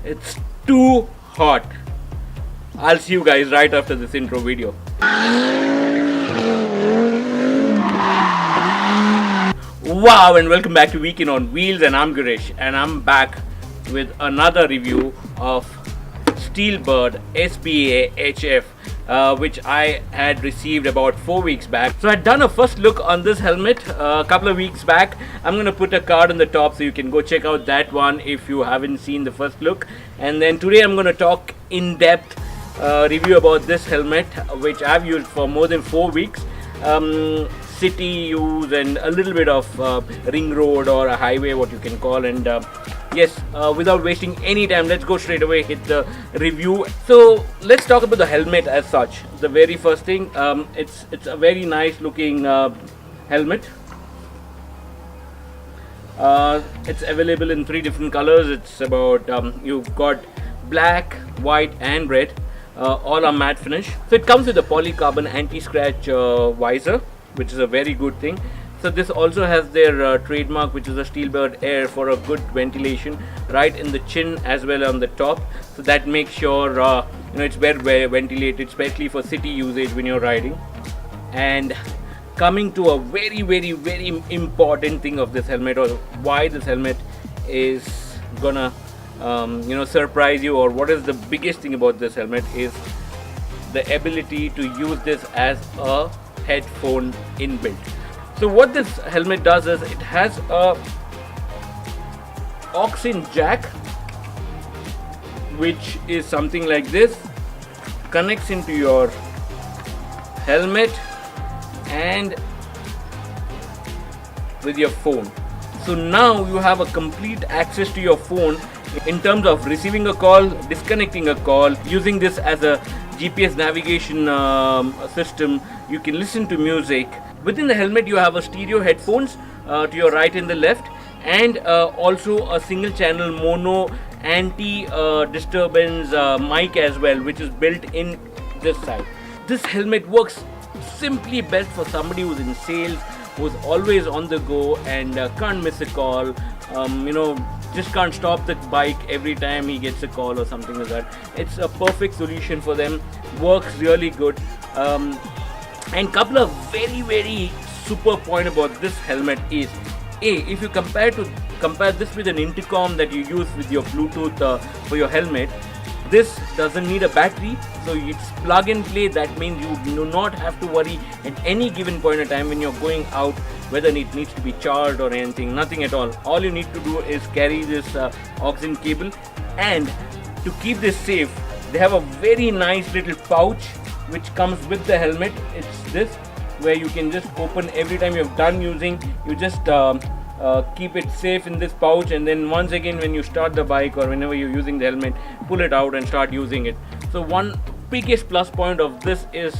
It's too hot. I'll see you guys right after this intro video. Wow, and welcome back to Weekend on Wheels, and I'm Girish, and I'm back with another review of Steelbird SBA HF, which I had received about 4 weeks back. So I'd done a first look on this helmet a couple of weeks back. I'm going to put a card on the top so you can go check out that one if you haven't seen the first look. And then today I'm going to talk in depth review about this helmet, which I've used for more than 4 weeks. City use and a little bit of ring road or a highway, what you can call. And yes, without wasting any time, let's go straight away hit the review. So let's talk about the helmet as such. The very first thing, it's a very nice looking helmet. It's available in 3 different colors. It's about you've got black, white and red. All are matte finish. So it comes with a polycarbon anti-scratch visor, which is a very good thing. So this also has their trademark, which is a Steelbird Air, for a good ventilation right in the chin as well on the top. So that makes sure it's well ventilated, especially for city usage when you're riding. And coming to a very, very, very important thing of this helmet, or why this helmet is gonna surprise you, or what is the biggest thing about this helmet, is the ability to use this as a headphone inbuilt. So what this helmet does is it has a aux-in jack, which is something like this, connects into your helmet and with your phone. So now you have a complete access to your phone in terms of receiving a call, disconnecting a call, using this as a GPS navigation system. You can listen to music. Within the helmet you have a stereo headphones to your right and the left, and also a single channel mono anti-disturbance mic as well, which is built in this side. This helmet works simply best for somebody who's in sales, who's always on the go and can't miss a call, just can't stop the bike every time he gets a call or something like that. It's a perfect solution for them. Works really good. And couple of very, very super point about this helmet is, if you compare this with an intercom that you use with your Bluetooth for your helmet, this doesn't need a battery, so it's plug and play. That means you do not have to worry at any given point in time when you're going out whether it needs to be charged or anything. Nothing at all. All you need to do is carry this aux-in cable. And to keep this safe, they have a very nice little pouch which comes with the helmet. It's this, where you can just open every time you've done using. You just keep it safe in this pouch, and then once again when you start the bike or whenever you're using the helmet, pull it out and start using it. So one biggest plus point of this is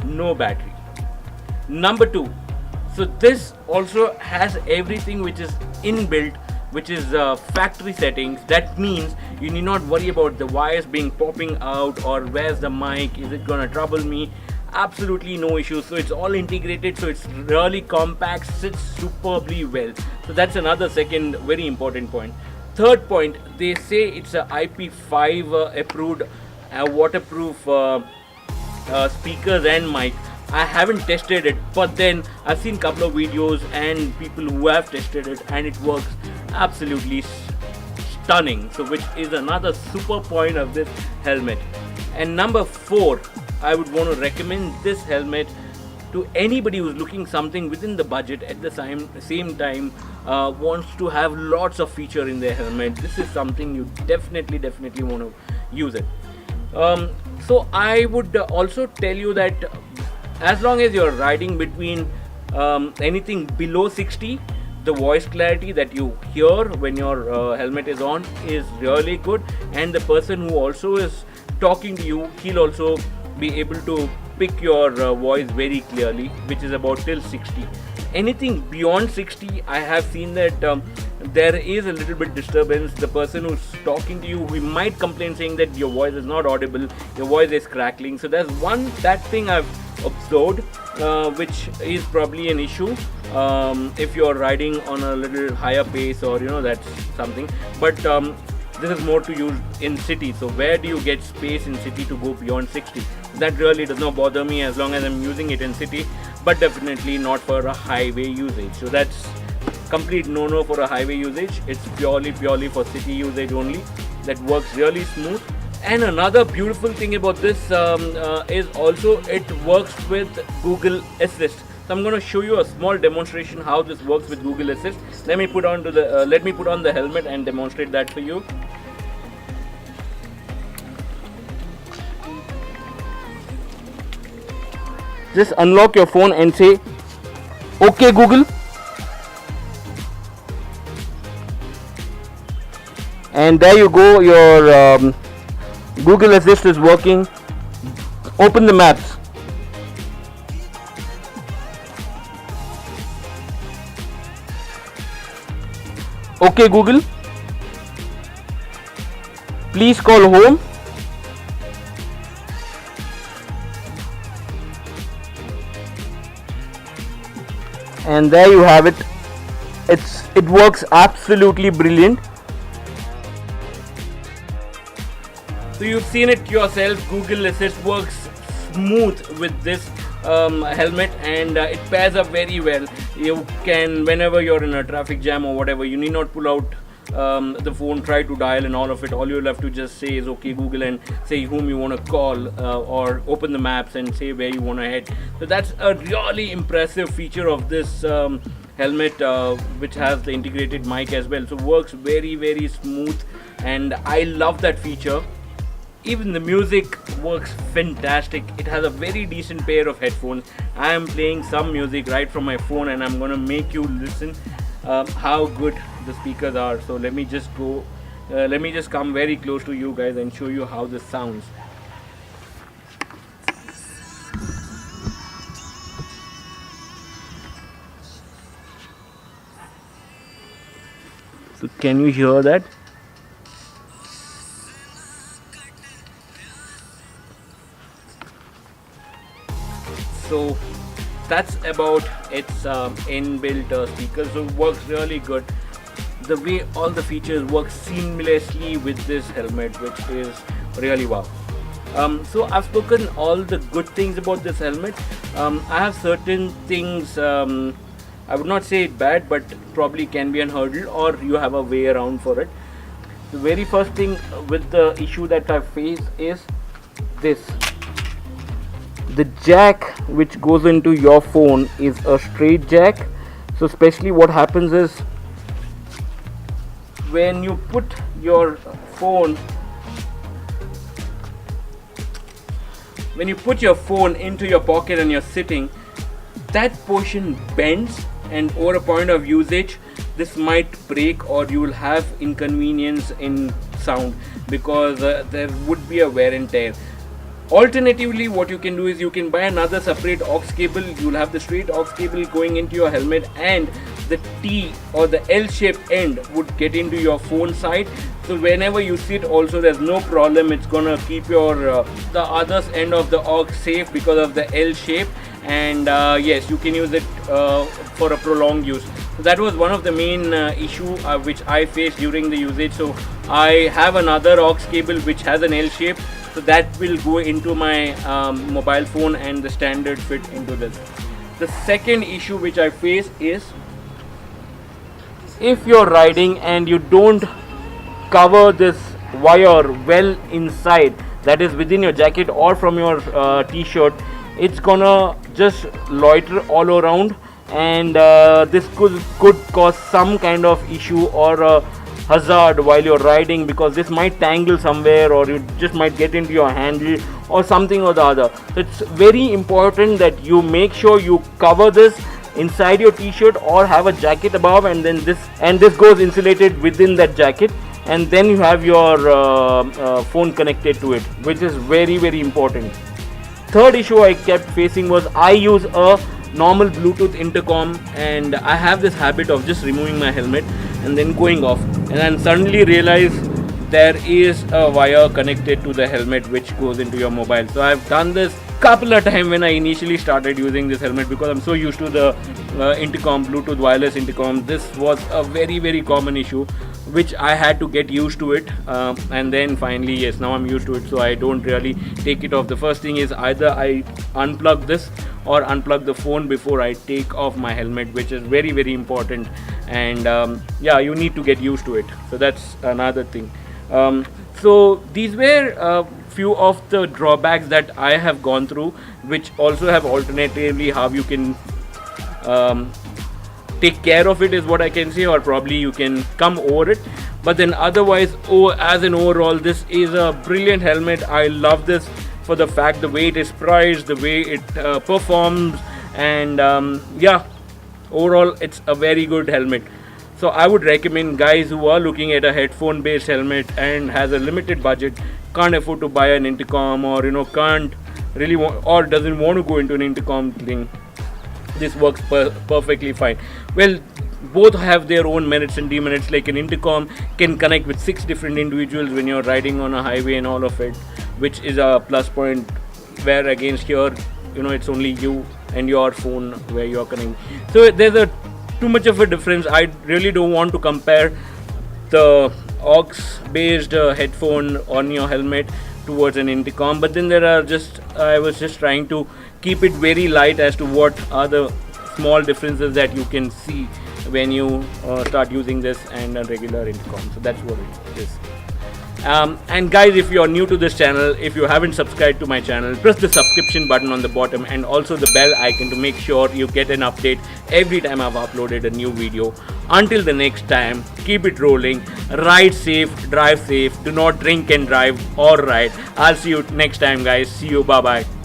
no battery. Number 2, so this also has everything which is inbuilt, which is factory settings. That means you need not worry about the wires being popping out, or where's the mic, is it gonna trouble me. Absolutely no issues. So it's all integrated, so it's really compact, sits superbly well. So that's another second very important point. Third point, they say it's a IP5 approved waterproof speakers and mic. I haven't tested it, but then I've seen a couple of videos and people who have tested it, and it works absolutely stunning. So which is another super point of this helmet. And number 4, I would want to recommend this helmet to anybody who's looking something within the budget, at the same time wants to have lots of feature in their helmet. This is something you definitely want to use it. So I would also tell you that as long as you're riding between anything below 60, the voice clarity that you hear when your helmet is on is really good, and the person who also is talking to you, he'll also be able to pick your voice very clearly, which is about till 60. Anything beyond 60, I have seen that there is a little bit disturbance. The person who's talking to you, we might complain saying that your voice is not audible, your voice is crackling. So there's that thing I've observed, which is probably an issue if you're riding on a little higher pace, or that's something. But this is more to use in city. So where do you get space in city to go beyond 60? That really does not bother me as long as I'm using it in city, but definitely not for a highway usage. So that's complete no-no for a highway usage. It's purely for city usage only. That works really smooth. And another beautiful thing about this is also it works with Google Assist. So I'm going to show you a small demonstration how this works with Google Assist. Let me put on the helmet and demonstrate that for you. Just unlock your phone and say, "Okay Google," and there you go. Your Google Assist is working. Open the maps. "Okay Google, please call home." And there you have it. It works absolutely brilliant. So you've seen it yourself. Google Assist works smooth with this helmet, and it pairs up very well. You can, whenever you're in a traffic jam or whatever, you need not pull out the phone, try to dial and all of it. All you'll have to just say is "Okay Google" and say whom you want to call, or open the maps and say where you want to head. So that's a really impressive feature of this helmet, which has the integrated mic as well. So works very smooth, and I love that feature. Even the music works fantastic. It has a very decent pair of headphones. I am playing some music right from my phone, and I'm gonna make you listen how good the speakers are. So let me just come very close to you guys and show you how this sounds. So can you hear that? So that's about its inbuilt speakers. So it works really good. The way all the features work seamlessly with this helmet, which is really wow. So I've spoken all the good things about this helmet. I have certain things, I would not say it bad, but probably can be a hurdle, or you have a way around for it. The very first thing with the issue that I face is this. The jack which goes into your phone is a straight jack. So especially what happens is, when you put your phone into your pocket and you're sitting, that portion bends, and over a point of usage this might break, or you will have inconvenience in sound, because there would be a wear and tear. Alternatively, what you can do is you can buy another separate aux cable. You'll have the straight aux cable going into your helmet, and the T or the L-shaped end would get into your phone side. So whenever you sit also, there's no problem. It's gonna keep your the other end of the aux safe because of the L shape, and yes, you can use it for a prolonged use. So that was one of the main issue which I faced during the usage. So I have another aux cable which has an L shape. So that will go into my mobile phone, and the standard fit into this. The second issue which I face is, if you're riding and you don't cover this wire well inside, that is within your jacket or from your t-shirt, it's gonna just loiter all around, and this could cause some kind of issue or hazard while you're riding, because this might tangle somewhere, or you just might get into your handle or something or the other. So it's very important that you make sure you cover this inside your t-shirt or have a jacket above, and then this goes insulated within that jacket, and then you have your phone connected to it, which is very important. Third issue I kept facing was, I use a normal Bluetooth intercom, and I have this habit of just removing my helmet and then going off, and then suddenly realize there is a wire connected to the helmet which goes into your mobile. So I've done this couple of times when I initially started using this helmet, because I'm so used to the intercom, Bluetooth wireless intercom. This was a very common issue, which I had to get used to it, and then finally, yes, now I'm used to it, so I don't really take it off. The first thing is either I unplug this or unplug the phone before I take off my helmet, which is very important. And yeah, you need to get used to it. So that's another thing. So these were few of the drawbacks that I have gone through, which also have alternatively how you can take care of it, is what I can say, or probably you can come over it. But then otherwise, as an overall, this is a brilliant helmet. I love this for the fact, the way it is priced, the way it performs, and yeah, overall it's a very good helmet. So I would recommend guys who are looking at a headphone based helmet and has a limited budget, can't afford to buy an intercom, or can't really or doesn't want to go into an intercom thing, this works perfectly fine. Well, both have their own merits and demerits. Like an intercom can connect with 6 different individuals when you're riding on a highway and all of it, which is a plus point, where against here, it's only you and your phone where you're connecting. So there's too much of a difference. I really don't want to compare the aux based headphone on your helmet towards an intercom, but then I was just trying to keep it very light as to what are the small differences that you can see when you start using this and a regular intercom. So that's what it is. And guys, if you are new to this channel, if you haven't subscribed to my channel, press the subscription button on the bottom and also the bell icon to make sure you get an update every time I've uploaded a new video. Until the next time, keep it rolling, ride safe, drive safe, do not drink and drive or ride. I'll see you next time guys. See you, bye bye.